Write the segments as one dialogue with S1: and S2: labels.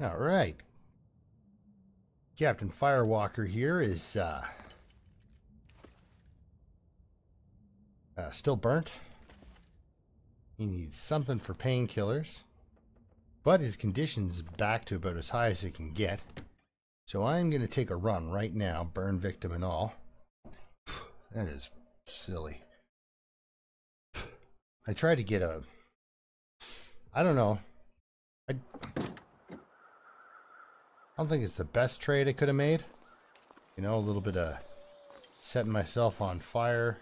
S1: All right. Captain Firewalker here is still burnt. He needs something for painkillers, but his condition's back to about as high as it can get. So I'm going to take a run right now, burn victim and all. That is silly. I tried to get a... I don't know. I don't think it's the best trade I could have made. You know, a little bit of setting myself on fire.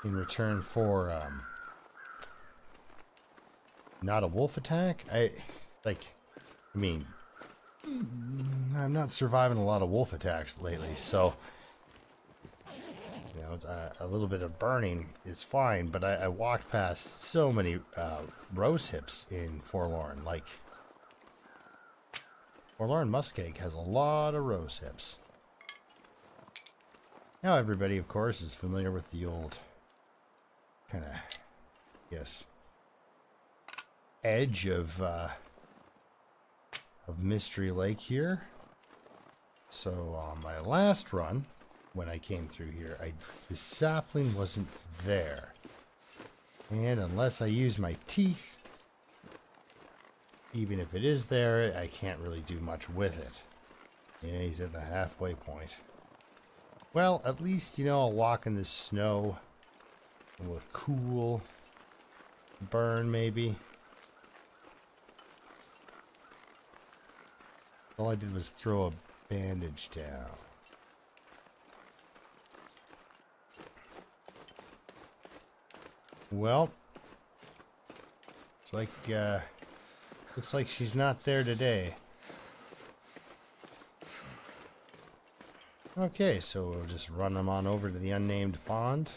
S1: In return for not a wolf attack. I'm not surviving a lot of wolf attacks lately, so you know, a little bit of burning is fine. But I walked past so many rose hips in Forlorn. Like, Forlorn Muskeg has a lot of rose hips. Now everybody, of course, is familiar with the old kind of, yes, edge of Mystery Lake here. So on my last run, when I came through here, the sapling wasn't there, and unless I use my teeth, even if it is there, I can't really do much with it. Yeah, he's at the halfway point. Well, at least, you know, I'll walk in the snow. A little cool burn, maybe. All I did was throw a bandage down. Well, it's like, looks like she's not there today. Okay, so we'll just run them on over to the unnamed pond.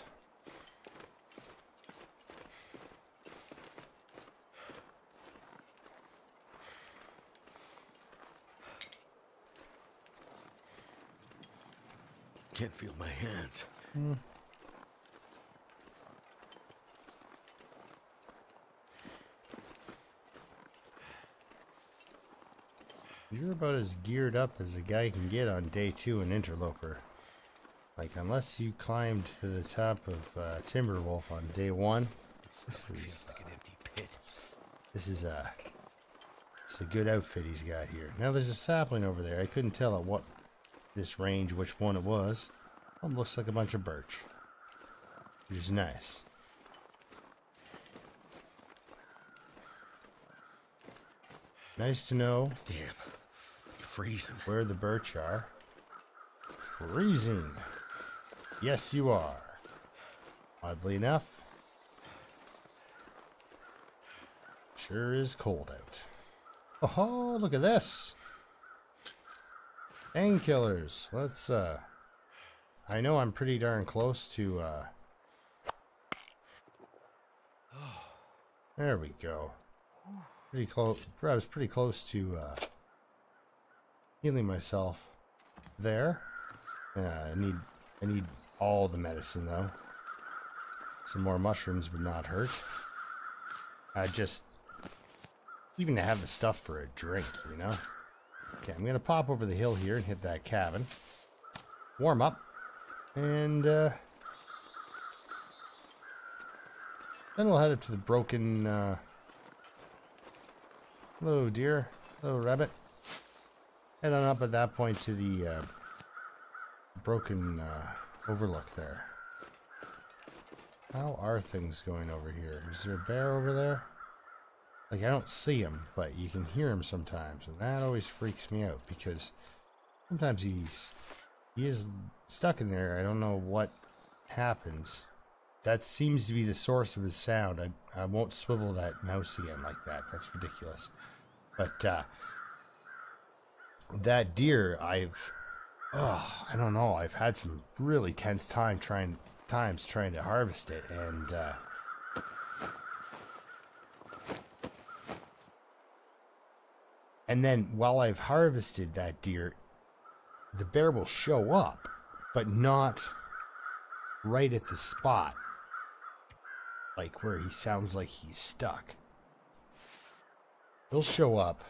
S2: Can't feel my hands.
S1: You're about as geared up as a guy can get on day 2 in Interloper. Like, unless you climbed to the top of Timberwolf on day 1, this is
S2: like an empty pit.
S1: It's a good outfit he's got here. Now there's a sapling over there. I couldn't tell at what this range which one it was. Looks like a bunch of birch, which is nice. Nice to know.
S2: Damn, I'm freezing.
S1: Where the birch are. Freezing. Yes, you are. Oddly enough, sure is cold out. Oh, look at this. Painkillers. Let's, I know I'm pretty darn close to, there we go. Pretty close. I was pretty close to, healing myself there. I need all the medicine, though. Some more mushrooms would not hurt. Even to have the stuff for a drink, you know? Okay, I'm gonna pop over the hill here and hit that cabin. Warm up. And, then we'll head up to the broken, hello, deer. Hello, rabbit. Head on up at that point to the, broken, overlook there. How are things going over here? Is there a bear over there? Like, I don't see him, but you can hear him sometimes, and that always freaks me out, because sometimes he is stuck in there. I don't know what happens. That seems to be the source of his sound. I won't swivel that mouse again like that. That's ridiculous. But, that deer, I don't know. I've had some really tense times trying to harvest it, and then while I've harvested that deer, the bear will show up, but not right at the spot, like where he sounds like he's stuck. He'll show up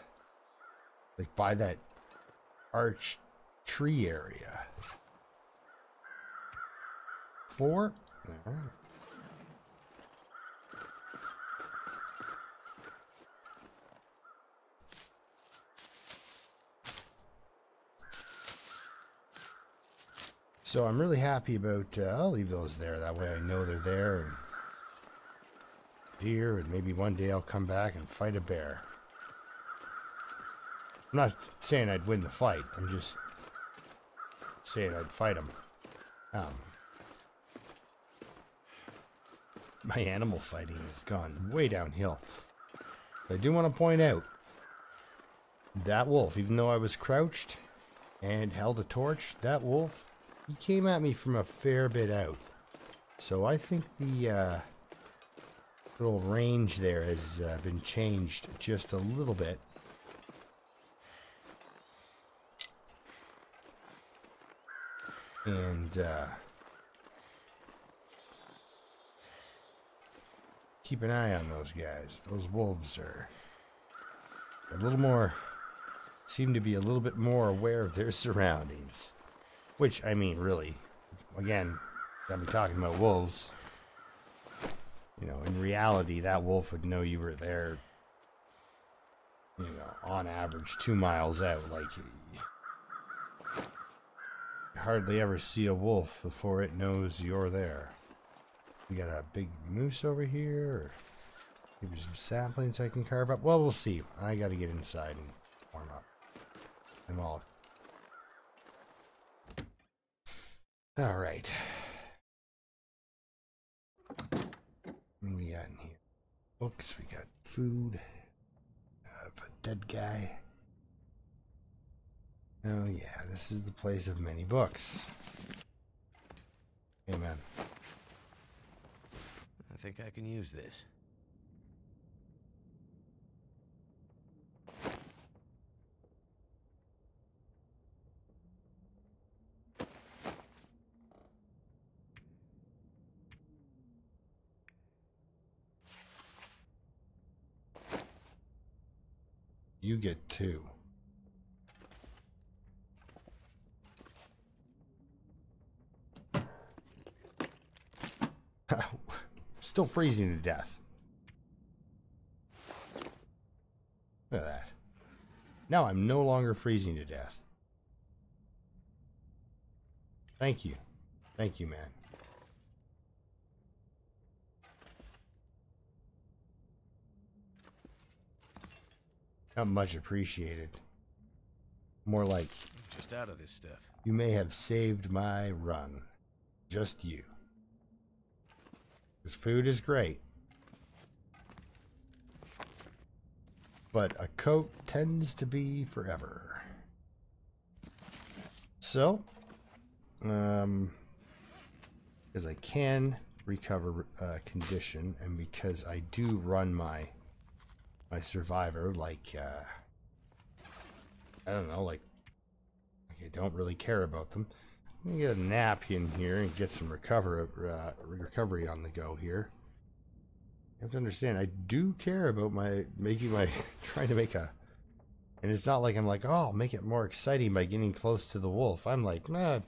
S1: like by that arch tree area. 4? All right. So I'm really happy about, I'll leave those there. That way I know they're there. And deer, and maybe one day I'll come back and fight a bear. I'm not saying I'd win the fight. I'm just saying I'd fight him. My animal fighting has gone way downhill. But I do want to point out that wolf, even though I was crouched and held a torch, that wolf, he came at me from a fair bit out. So I think the little range there has been changed just a little bit. And keep an eye on those guys. Those wolves are a little more, seem to be a little bit more aware of their surroundings. Which, I mean, really, again, got me talking about wolves. You know, in reality, that wolf would know you were there, you know, on average 2 miles out. Like, you hardly ever see a wolf before it knows you're there. We got a big moose over here, or maybe some saplings I can carve up. Well, we'll see. I got to get inside and warm up. I'm all... Alright. What do we got in here? Books, we got food. A dead guy. Oh yeah, this is the place of many books. Amen.
S2: I think I can use this.
S1: You get 2. Still freezing to death. Look at that. Now I'm no longer freezing to death. Thank you. Thank you, man. Not much appreciated. More like,
S2: Just out of this stuff.
S1: you may have saved my run. Just you. This food is great. But a coat tends to be forever. So, because I can recover condition, and because I do run my survivor like I don't know, like I don't really care about them. I'm gonna get a nap in here and get some recovery on the go here. You have to understand, I do care about trying to make a, and it's not like I'm like, oh, I'll make it more exciting by getting close to the wolf. I'm like, nah,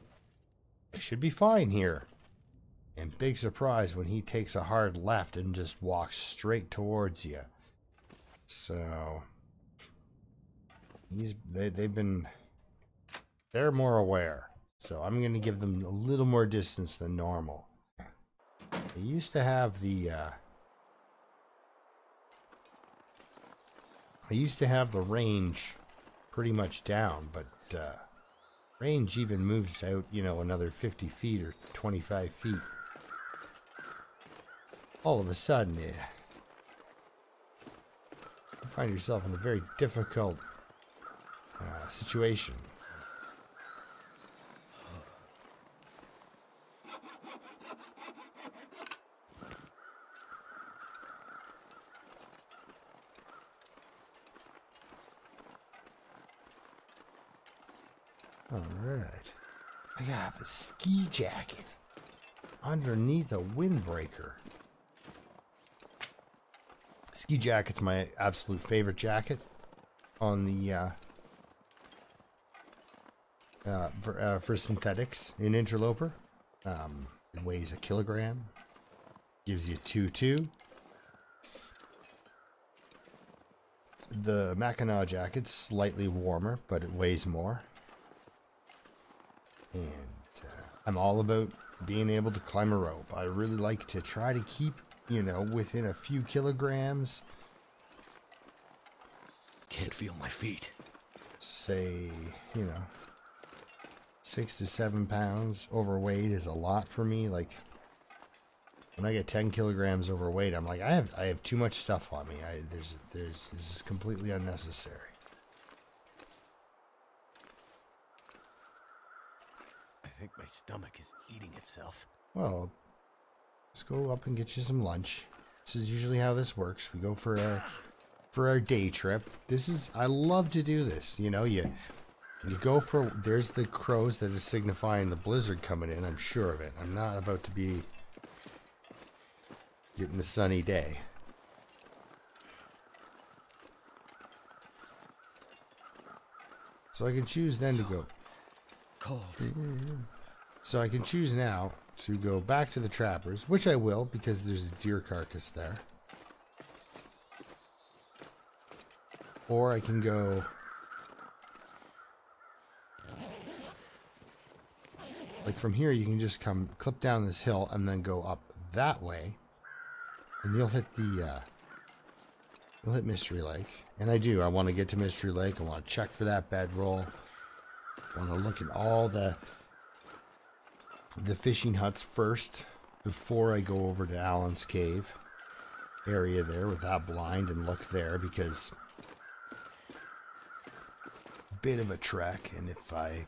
S1: I should be fine here. And big surprise when he takes a hard left and just walks straight towards you. So they're more aware. So I'm going to give them a little more distance than normal. They used to have the range pretty much down, but range even moves out, you know, another 50 feet or 25 feet. All of a sudden, you find yourself in a very difficult situation. Alright. I have a ski jacket underneath a windbreaker. This Ski jacket's my absolute favorite jacket on the for synthetics in Interloper. It weighs 1 kilogram. Gives you 2.2. The Mackinac jacket's slightly warmer, but it weighs more. And I'm all about being able to climb a rope. I really like to try to keep, you know, within a few kilograms.
S2: Can't feel my feet.
S1: Say, you know, 6 to 7 pounds overweight is a lot for me. Like, when I get 10 kilograms overweight, I'm like, I have too much stuff on me. This is completely unnecessary.
S2: I think my stomach is eating itself.
S1: Well, let's go up and get you some lunch. This is usually how this works. We go for our day trip. I love to do this. You know, you go for, there's the crows that are signifying the blizzard coming in. I'm sure of it. I'm not about to be getting a sunny day. So I can choose then to go
S2: cold.
S1: So I can choose now to go back to the trappers, which I will because there's a deer carcass there. Or I can go like from here. You can just come clip down this hill and then go up that way, and you'll hit Mystery Lake. And I want to get to Mystery Lake. I want to check for that bedroll. I want to look at all the fishing huts first before I go over to Allen's Cave area there with that blind and look there, because bit of a trek, and if I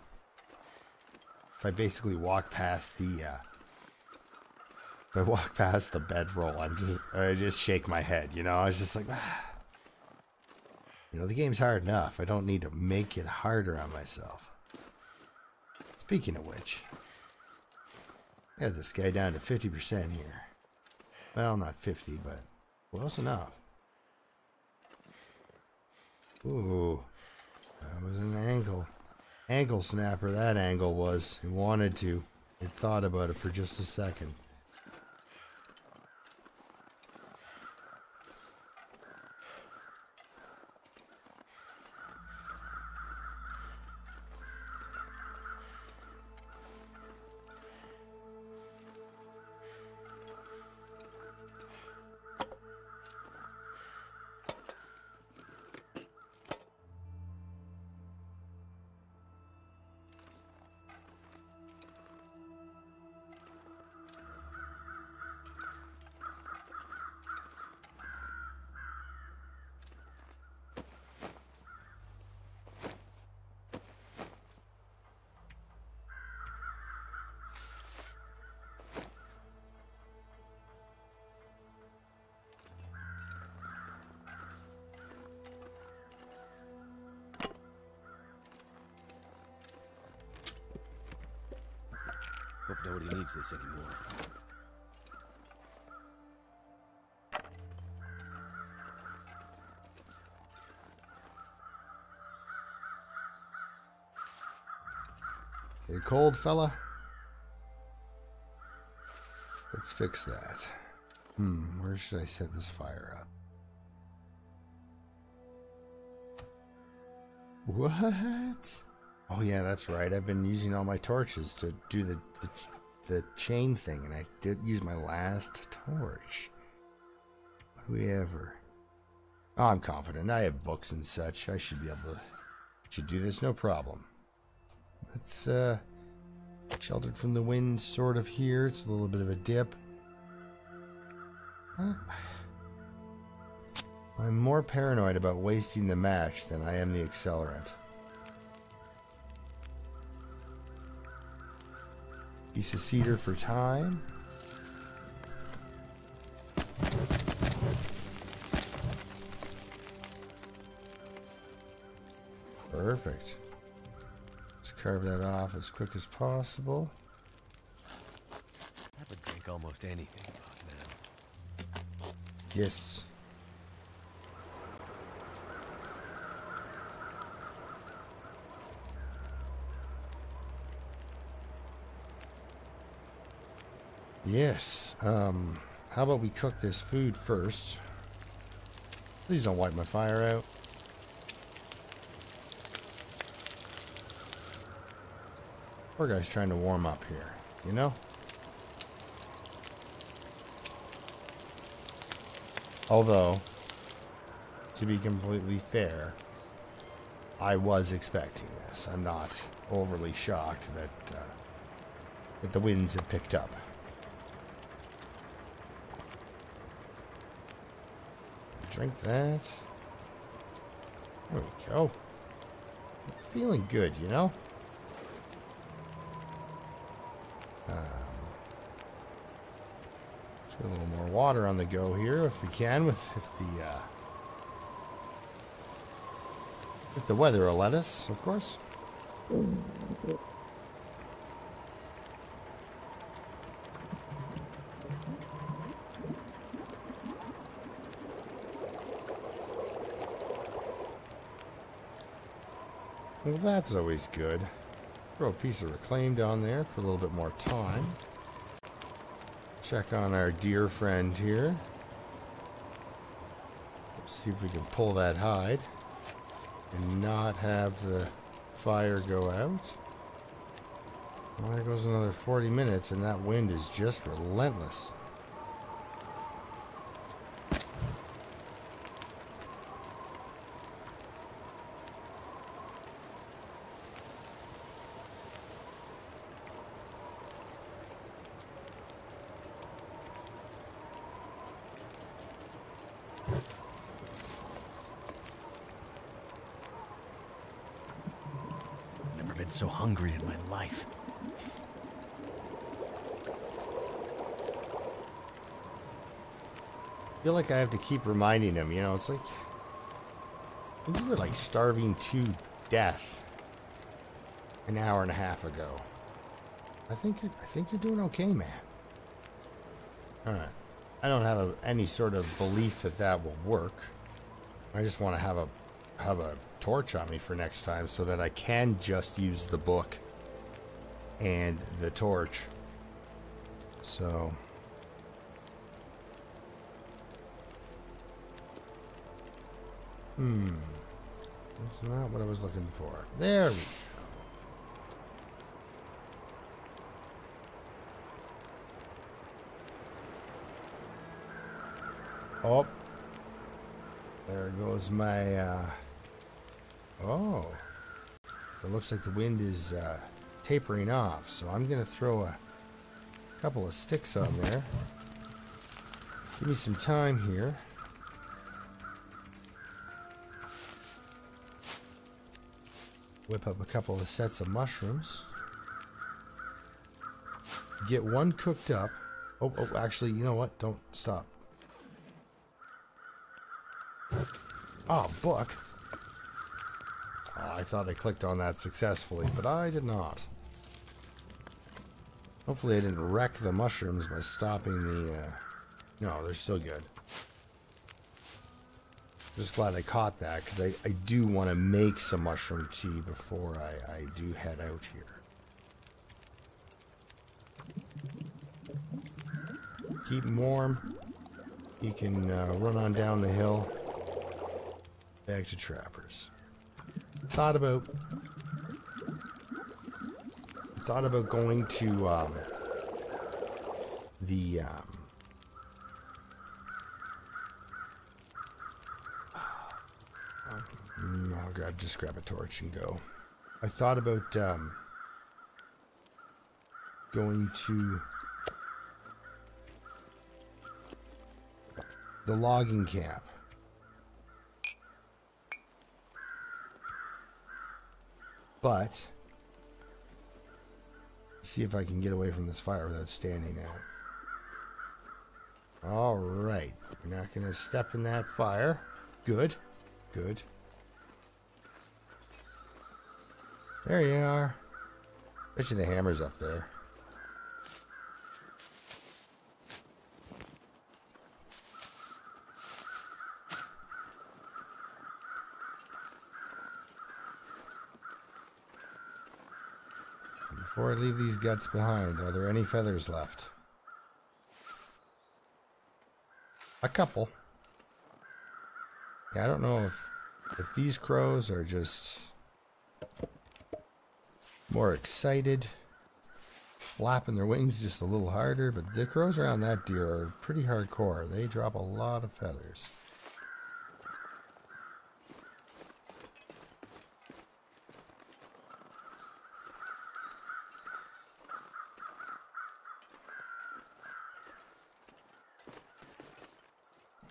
S1: basically walk past the bedroll, I just shake my head, you know. I was just like, you know, the game's hard enough. I don't need to make it harder on myself. Speaking of which, I got this guy down to 50% here. Well, not 50, but close enough. Ooh, that was an ankle snapper. That angle was. It wanted to. It thought about it for just a second.
S2: Hope nobody needs this anymore.
S1: You cold, fella? Let's fix that. Where should I set this fire up? What? Oh yeah, that's right. I've been using all my torches to do the chain thing, and I did use my last torch. What do we ever? Oh, I'm confident. I have books and such. I should be able to. Should do this, no problem. Let's sheltered from the wind, sort of here. It's a little bit of a dip. Huh? I'm more paranoid about wasting the match than I am the accelerant. Piece of cedar for time. Perfect. Let's carve that off as quick as possible.
S2: I would drink almost anything about now.
S1: Yes. Yes. How about we cook this food first? Please don't wipe my fire out. Poor guy's trying to warm up here, you know? Although, to be completely fair, I was expecting this. I'm not overly shocked that the winds have picked up. Drink that. There we go. I'm feeling good, you know? Let's get a little more water on the go here if we can, if the weather will let us, of course. Well, that's always good. Throw a piece of reclaim down there for a little bit more time. Check on our dear friend here. Let's see if we can pull that hide and not have the fire go out. Well, there goes another 40 minutes and that wind is just relentless.
S2: So hungry in my life.
S1: I feel like I have to keep reminding him, you know, it's like you were like starving to death an hour and a half ago. I think you're doing okay, man. All right. I don't have any sort of belief that will work. I just want to have a torch on me for next time so that I can just use the book and the torch. So that's not what I was looking for. There we go. Oh, there goes my oh, it looks like the wind is tapering off, so I'm gonna throw a couple of sticks on there. Give me some time here. Whip up a couple of sets of mushrooms. Get one cooked up. Oh, actually, you know what? Don't stop. Oh, book. Oh, I thought I clicked on that successfully, but I did not. Hopefully I didn't wreck the mushrooms by stopping the... No, they're still good. Just glad I caught that, because I do want to make some mushroom tea before I do head out here. Keep them warm. You can run on down the hill. Back to Trappers. Thought about going to I'll just grab a torch and go. I thought about going to the logging camp. But see if I can get away from this fire without standing in it. Alright. We're not going to step in that fire. Good. Good. There you are. Bet you the hammer's up there. Before I leave these guts behind, are there any feathers left? A couple. Yeah, I don't know if these crows are just more excited, flapping their wings just a little harder, but the crows around that deer are pretty hardcore. They drop a lot of feathers.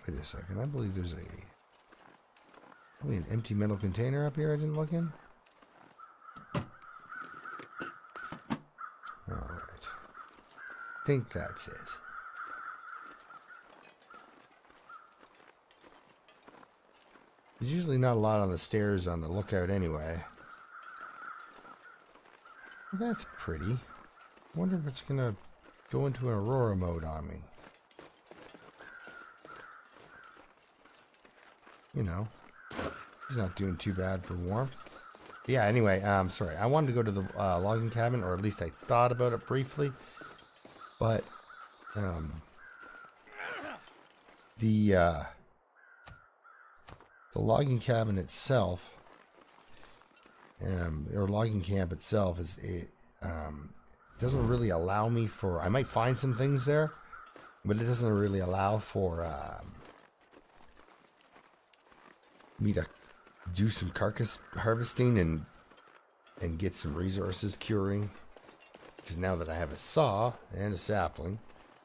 S1: Wait a second, I believe there's probably an empty metal container up here I didn't look in. Alright. I think that's it. There's usually not a lot on the stairs on the lookout anyway. Well, that's pretty. I wonder if it's gonna go into an Aurora mode on me. You know, he's not doing too bad for warmth. But yeah, anyway, sorry. I wanted to go to the logging cabin, or at least I thought about it briefly. But, the logging cabin itself, or logging camp itself, doesn't really allow me for, I might find some things there, but it doesn't really allow for, me to do some carcass harvesting and get some resources curing. Because now that I have a saw and a sapling,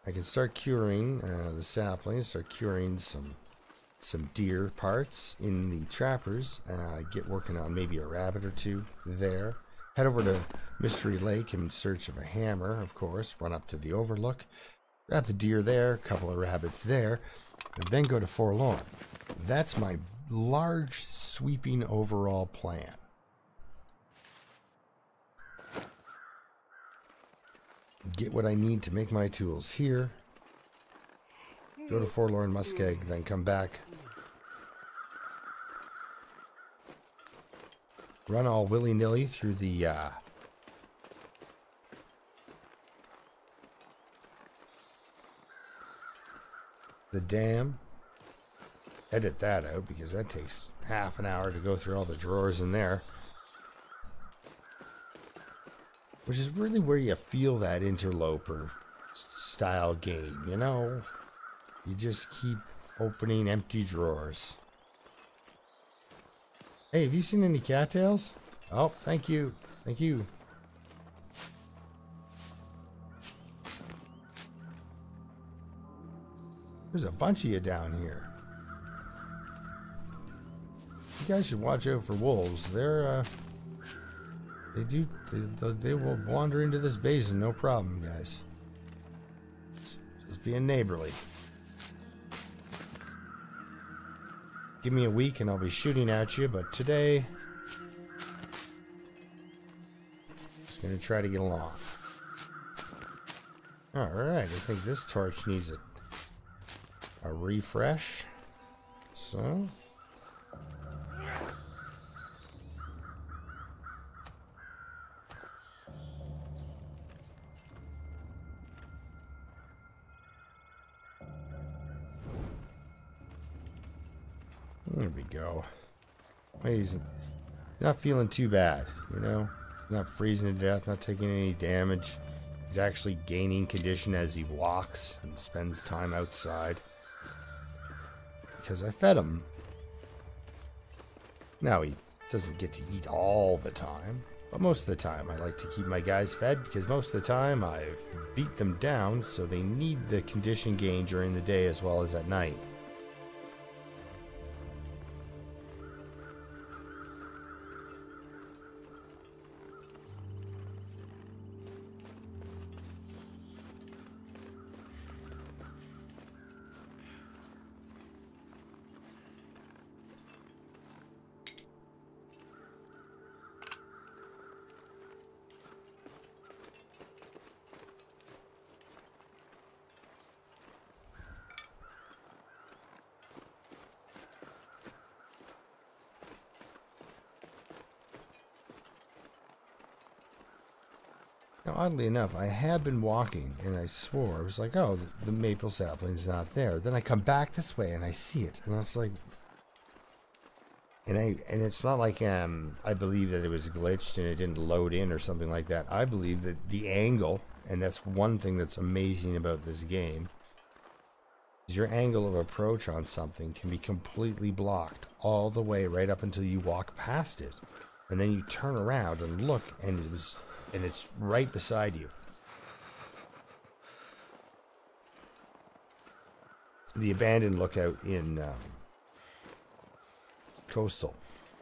S1: I can start curing the saplings, start curing some deer parts in the trappers. Get working on maybe a rabbit or two there. Head over to Mystery Lake in search of a hammer, of course. Run up to the Overlook, grab the deer there, a couple of rabbits there, and then go to Forlorn. That's my large, sweeping overall plan. Get what I need to make my tools here. Go to Forlorn Muskeg, then come back. Run all willy-nilly through the dam. Edit that out because that takes half an hour to go through all the drawers in there. Which is really where you feel that interloper style game, you know? You just keep opening empty drawers. Hey, have you seen any cattails? Oh, thank you. Thank you. There's a bunch of you down here. You guys should watch out for wolves. They're, they will wander into this basin, no problem, guys. Just being neighborly. Give me a week and I'll be shooting at you, but today, just gonna try to get along. Alright, I think this torch needs a refresh. So... there we go. He's not feeling too bad, you know? Not freezing to death, not taking any damage. He's actually gaining condition as he walks and spends time outside. Because I fed him. Now he doesn't get to eat all the time, but most of the time I like to keep my guys fed because most of the time I've beat them down, so they need the condition gain during the day as well as at night. Now, oddly enough, I have been walking, and I swore, I was like, oh, the maple sapling's not there. Then I come back this way, and I see it, and it's like... And it's not like I believe that it was glitched and it didn't load in or something like that. I believe that the angle, and that's one thing that's amazing about this game, is your angle of approach on something can be completely blocked all the way right up until you walk past it. And then you turn around and look, and it's right beside you. The abandoned lookout in Coastal.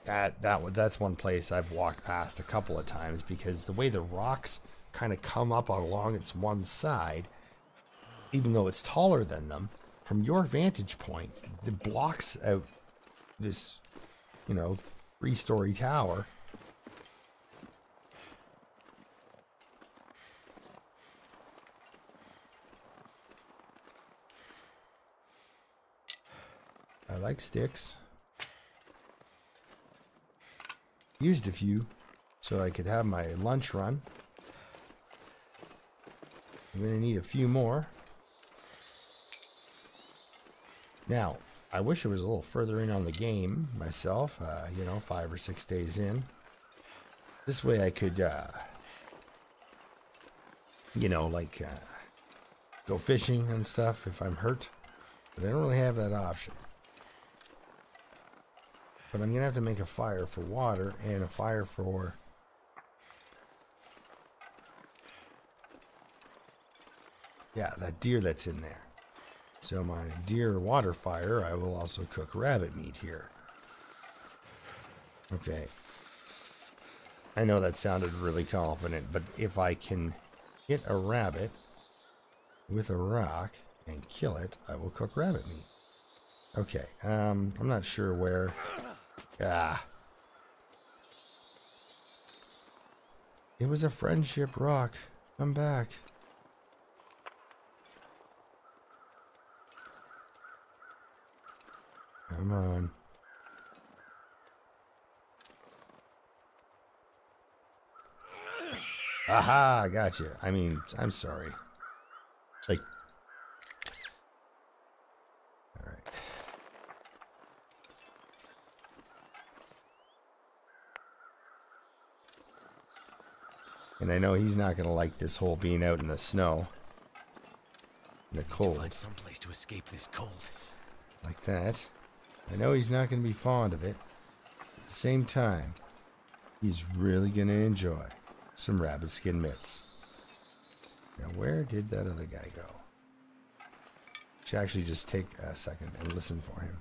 S1: That's one place I've walked past a couple of times because the way the rocks kind of come up along its one side, even though it's taller than them, from your vantage point, it blocks out this, 3-story tower. I like sticks. Used a few so I could have my lunch run. I'm going to need a few more. Now, I wish I was a little further in on the game myself, 5 or 6 days in. This way I could, go fishing and stuff if I'm hurt. But I don't really have that option. But I'm going to have to make a fire for water and a fire for... yeah, that deer that's in there. So my deer water fire, I will also cook rabbit meat here. Okay. I know that sounded really confident, but if I can hit a rabbit with a rock and kill it, I will cook rabbit meat. Okay, I'm not sure where... It was a friendship rock. Come back. Come on. Aha, gotcha. I mean, I'm sorry. Like... Alright. And I know he's not going to like this whole being out in the snow. In the cold.
S2: Find some place to escape this cold.
S1: Like that. I know he's not going to be fond of it. At the same time, he's really going to enjoy some rabbit skin mitts. Now, where did that other guy go? Should actually just take a second and listen for him.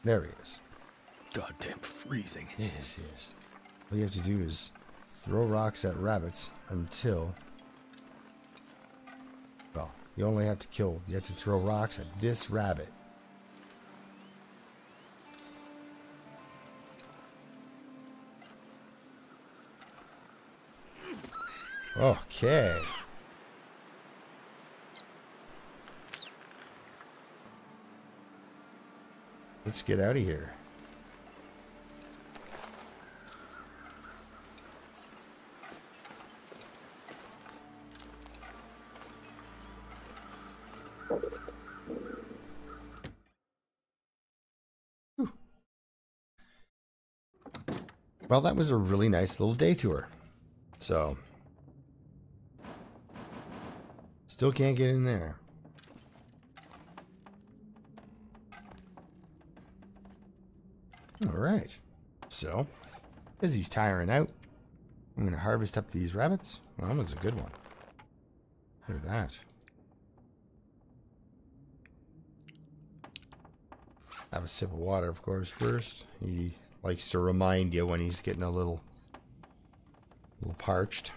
S1: There he is.
S2: Goddamn freezing.
S1: Yes, yes. All you have to do is throw rocks at rabbits until... well, you only have to kill... you have to throw rocks at this rabbit. Okay. Let's get out of here. Whew. Well, that was a really nice little day tour. So, still can't get in there. Alright, so, as he's tiring out, I'm going to harvest up these rabbits. Well, that one's a good one. Look at that. Have a sip of water, of course, first. He likes to remind you when he's getting a little parched.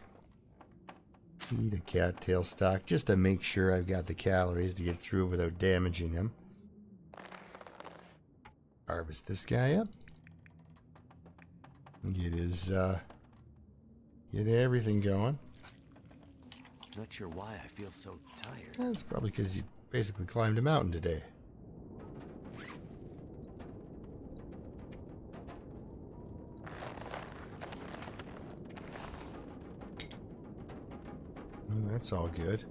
S1: Eat a cattail stalk, just to make sure I've got the calories to get through without damaging him. Harvest this guy up. Get his, get everything going.
S2: Not sure why I feel so tired.
S1: That's probably because you basically climbed a mountain today. that's all good.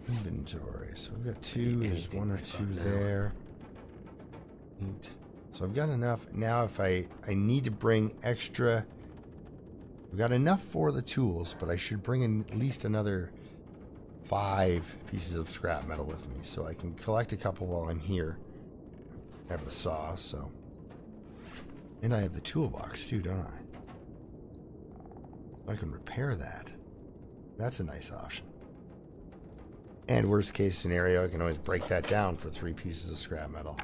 S1: Inventory. So we've got 2. There's 1 or 2 there. 8. So I've got enough. Now if I need to bring extra... I've got enough for the tools, but I should bring in at least another 5 pieces of scrap metal with me, so I can collect a couple while I'm here. I have the saw, so... And I have the toolbox too, don't I? I can repair that. That's a nice option. And worst case scenario, I can always break that down for 3 pieces of scrap metal.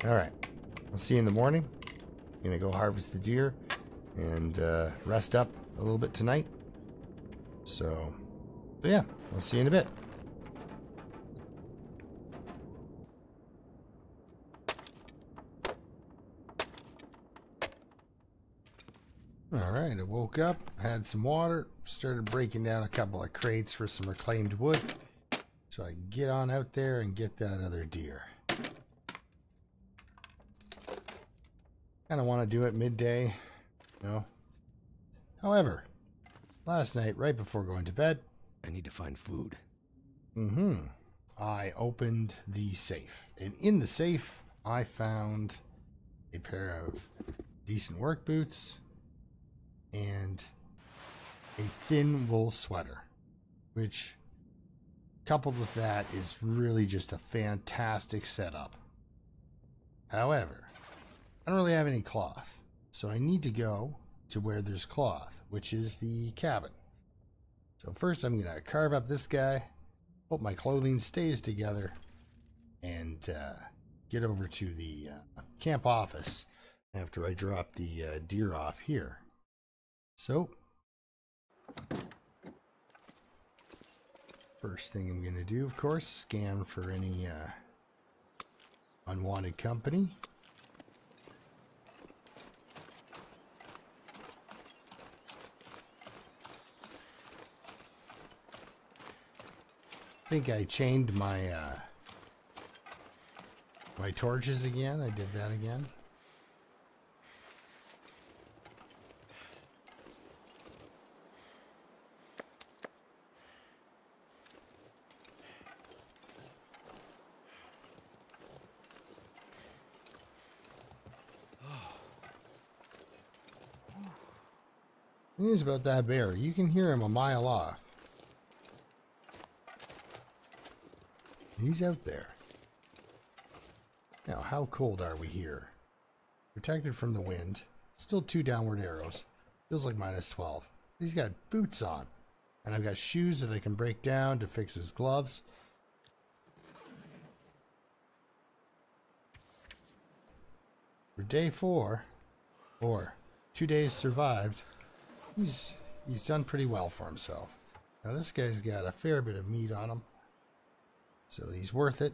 S1: Alright. I'll see you in the morning. I'm gonna go harvest the deer and rest up a little bit tonight. So yeah, I'll see you in a bit. Alright, I woke up, had some water, started breaking down a couple of crates for some reclaimed wood, so I can get on out there and get that other deer. Kind of want to do it midday, you know. However, last night, right before going to bed,
S2: I need to find food.
S1: I opened the safe, and in the safe, I found a pair of decent work boots and a thin wool sweater, which, coupled with that, is really just a fantastic setup. However, I don't really have any cloth, so I need to go to where there's cloth, which is the cabin. So first I'm going to carve up this guy, hope my clothing stays together, and get over to the camp office after I drop the deer off here. So, first thing I'm going to do, of course, scan for any unwanted company. I think I chained my my torches again. I did that again. The news about that bear, you can hear him a mile off. He's out there. Now, how cold are we here? Protected from the wind. Still 2 downward arrows. Feels like -12. He's got boots on. And I've got shoes that I can break down to fix his gloves. For day 4, or 2 days survived, he's done pretty well for himself. Now this guy's got a fair bit of meat on him, so he's worth it.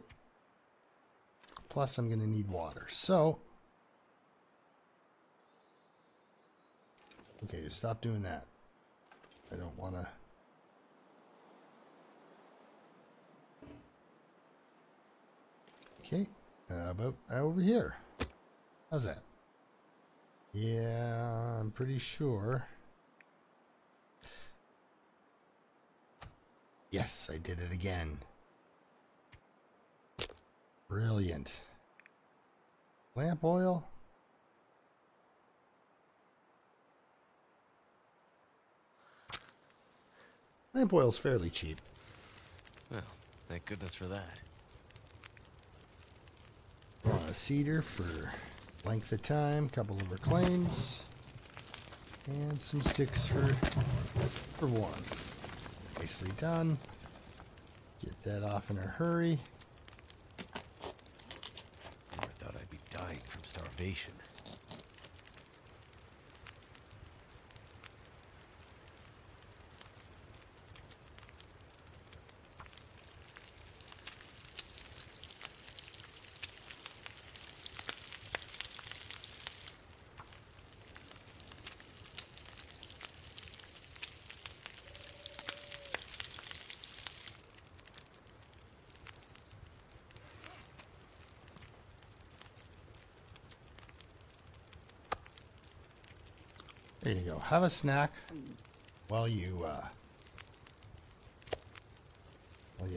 S1: Plus I'm going to need water. So, okay, stop doing that. I don't want to. Okay, about over here. How's that? Yeah, I'm pretty sure. Yes, I did it again. Brilliant. Lamp oil. Lamp oil's fairly cheap.
S2: Well, thank goodness for that.
S1: Want a cedar for length of time, couple of reclaims, and some sticks for warmth. Nicely done. Get that off in a hurry.
S2: Never thought I'd be dying from starvation.
S1: There you go. Have a snack while you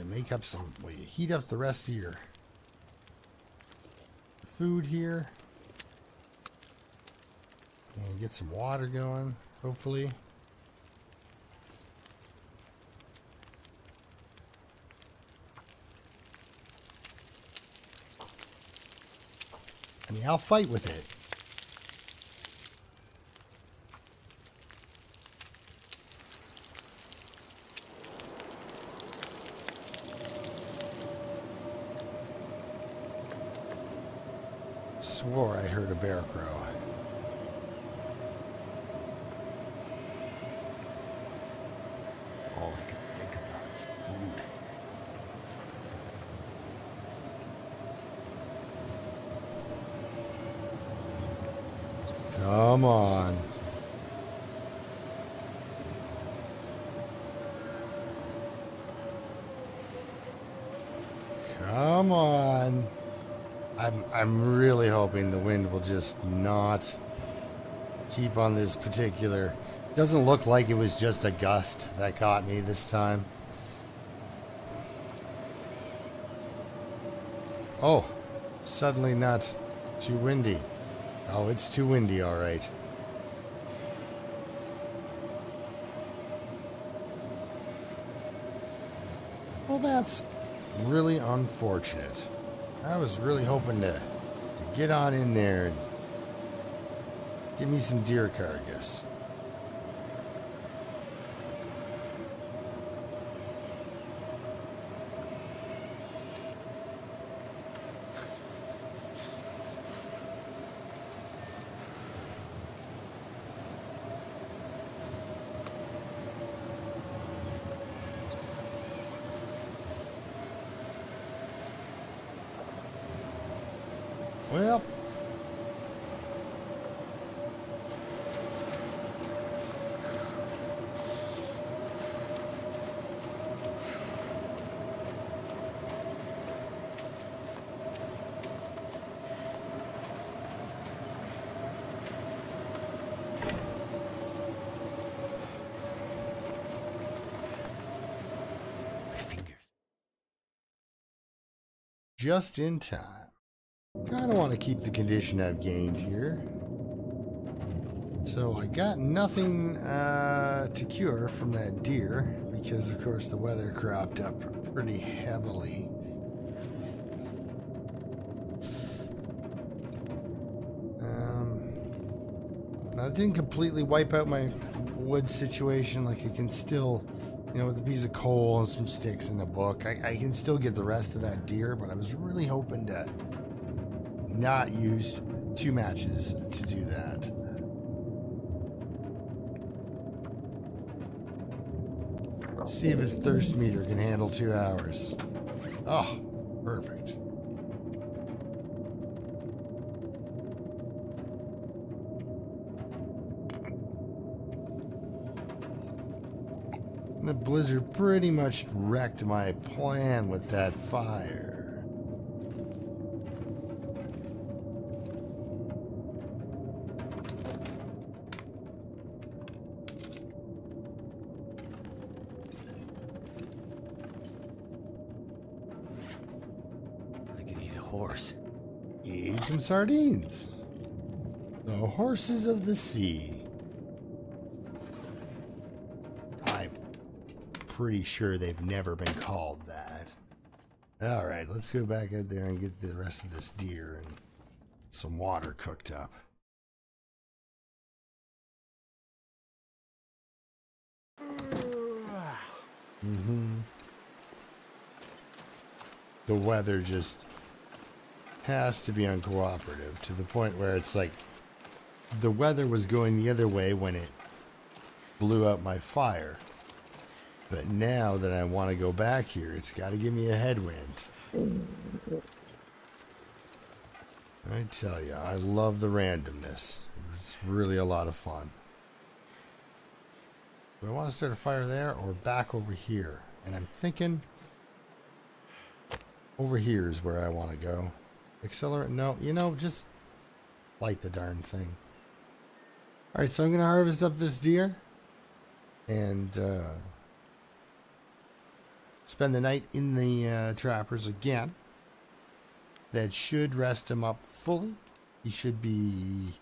S1: make up some, while you heat up the rest of your food here. And get some water going, hopefully. I mean, I'll fight with it. Swore I heard a bear crow.
S2: All I can think about is food.
S1: Come on. Come on. I'm really hoping the wind will just not keep on this particular. Doesn't look like it was just a gust that caught me this time. Oh, suddenly not too windy. Oh, it's too windy, all right. Well, that's really unfortunate. I was really hoping to get on in there and give me some deer carcass. Well,
S2: My fingers.
S1: just in time. Kind of want to keep the condition I've gained here. So I got nothing to cure from that deer because, of course, the weather cropped up pretty heavily. Now, it didn't completely wipe out my wood situation. Like, I can still, you know, with a piece of coal and some sticks and a book, I can still get the rest of that deer, but I was really hoping to not use 2 matches to do that. See if his thirst meter can handle 2 hours. Oh, perfect. And the blizzard pretty much wrecked my plan with that fire.
S2: Horse.
S1: Eat some sardines. The horses of the sea. I'm pretty sure they've never been called that. Alright, let's go back out there and get the rest of this deer and some water cooked up. The weather just has to be uncooperative to the point where it's like the weather was going the other way when it blew out my fire. But now that I want to go back here, it's got to give me a headwind. I tell you, I love the randomness. It's really a lot of fun. Do I want to start a fire there or back over here? And I'm thinking over here is where I want to go. Accelerate? No, you know, just light the darn thing. Alright, so I'm going to harvest up this deer. And spend the night in the trappers again. That should rest him up fully. He should be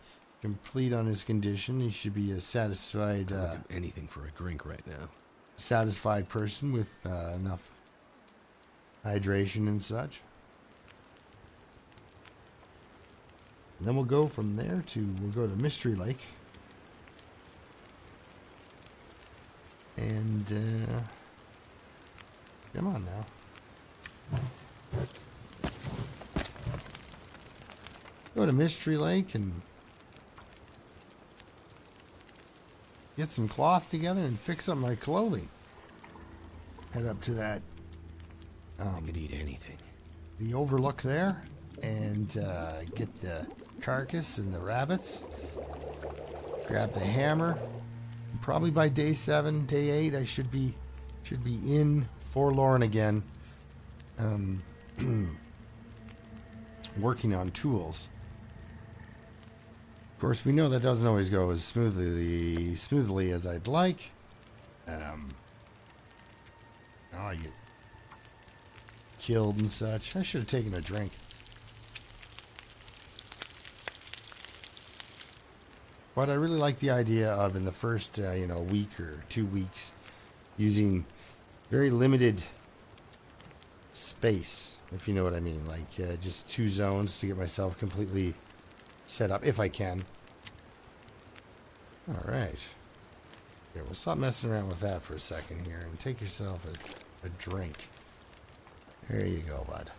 S1: complete on his condition. He should be a satisfied...
S2: I'll do anything for a drink right now.
S1: Satisfied person with enough hydration and such. And then we'll go from there we'll go to Mystery Lake. And, come on now. Go to Mystery Lake and get some cloth together and fix up my clothing. Head up to that,
S2: I could eat anything.
S1: the overlook there, and get the carcass and the rabbits. Grab the hammer. Probably by day 7, day 8, I should be in Forlorn again, working on tools. Of course, we know that doesn't always go as smoothly as I'd like. Oh, I get killed and such. I should have taken a drink. But I really like the idea of, in the first, week or 2 weeks, using very limited space, if you know what I mean. Like, just 2 zones to get myself completely set up, if I can. Alright. Yeah, we'll stop messing around with that for a second here, and take yourself a drink. There you go, bud.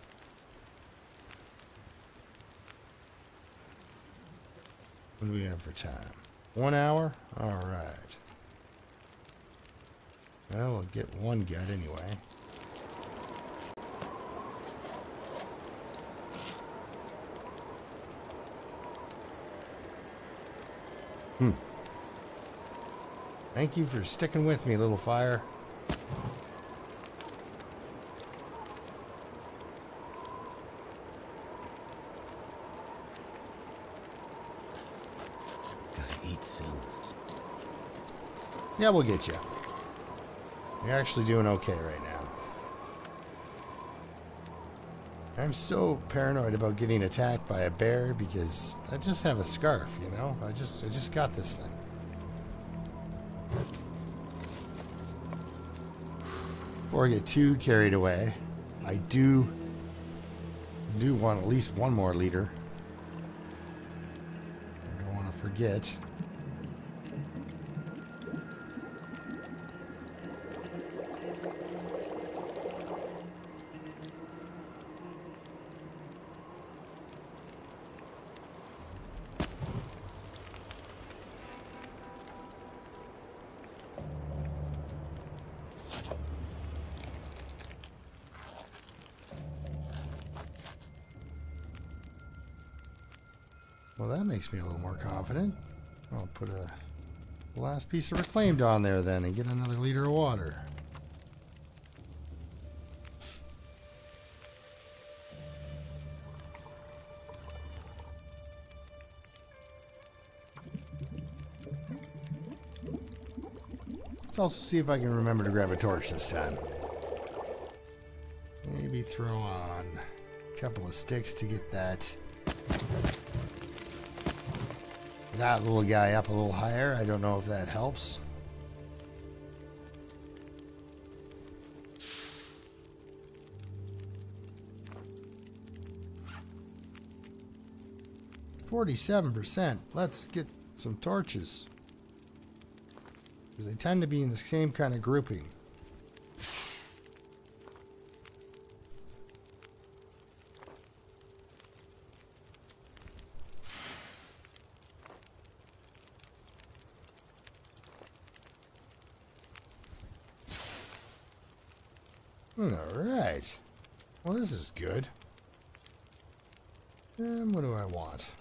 S1: What do we have for time? 1 hour? Alright. Well, we'll get one gut anyway. Thank you for sticking with me, little fire. Yeah, we'll get you. You're actually doing okay right now. I'm so paranoid about getting attacked by a bear because I just have a scarf, you know? I just got this thing. Before I get too carried away, I do want at least one more liter. I don't want to forget. Well, that makes me a little more confident. I'll put a last piece of reclaimed on there then and get another liter of water. Let's also see if I can remember to grab a torch this time. Maybe throw on a couple of sticks to get that little guy up a little higher. I don't know if that helps. %. Let's get some torches, because they tend to be in the same kind of grouping. Alright. Well, this is good. And what do I want?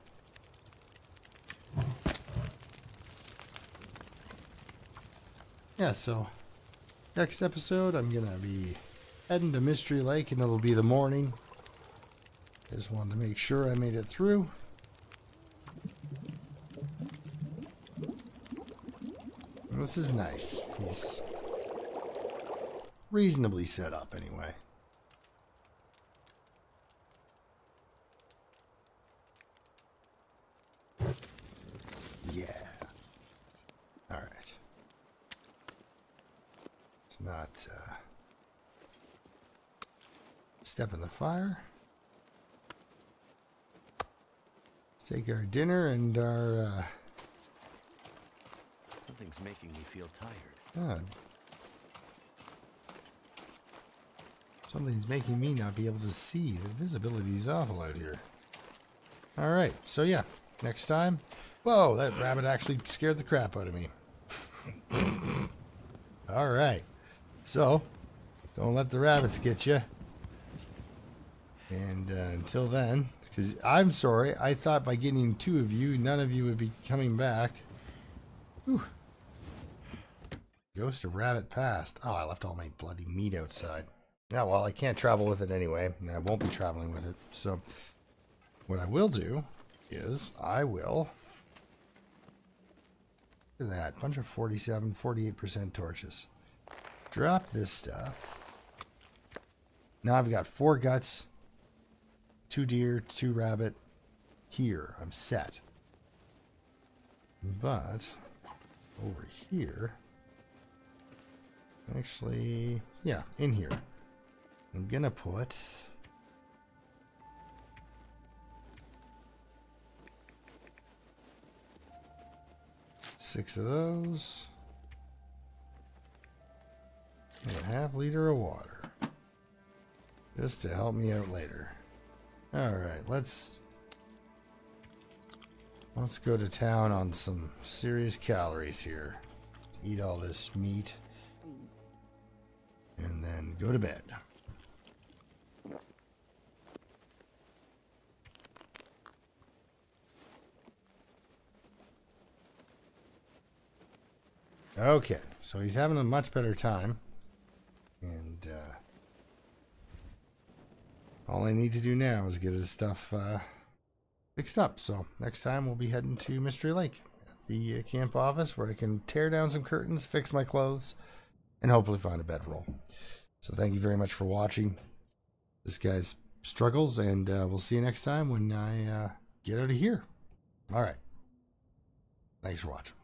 S1: Yeah, so next episode I'm gonna be heading to Mystery Lake, and it'll be the morning. Just wanted to make sure I made it through. This is nice. He's reasonably set up anyway. Yeah. Alright. It's not step in the fire. Let's take our dinner and our
S2: Something's making me feel tired.
S1: Something's making me not be able to see. The visibility's awful out here. Alright, so yeah, next time. Whoa, that rabbit actually scared the crap out of me. Alright, so don't let the rabbits get you. And until then, because I'm sorry, I thought by getting 2 of you, none of you would be coming back. Whew. Ghost of rabbit passed. Oh, I left all my bloody meat outside. Now, well, I can't travel with it anyway, and I won't be traveling with it. So, what I will do is I will... Look at that. Bunch of 47, 48% torches. Drop this stuff. Now I've got 4 guts, 2 deer, 2 rabbit. Here, I'm set. But, over here... Actually, yeah, in here. I'm gonna put... 6 of those. And a ½ liter of water. Just to help me out later. Alright, let's go to town on some serious calories here. Let's eat all this meat. And then go to bed. Okay, so he's having a much better time. And all I need to do now is get his stuff fixed up. So next time we'll be heading to Mystery Lake at the camp office where I can tear down some curtains, fix my clothes, and hopefully find a bedroll. So thank you very much for watching this guy's struggles, and we'll see you next time when I get out of here. All right. Thanks for watching.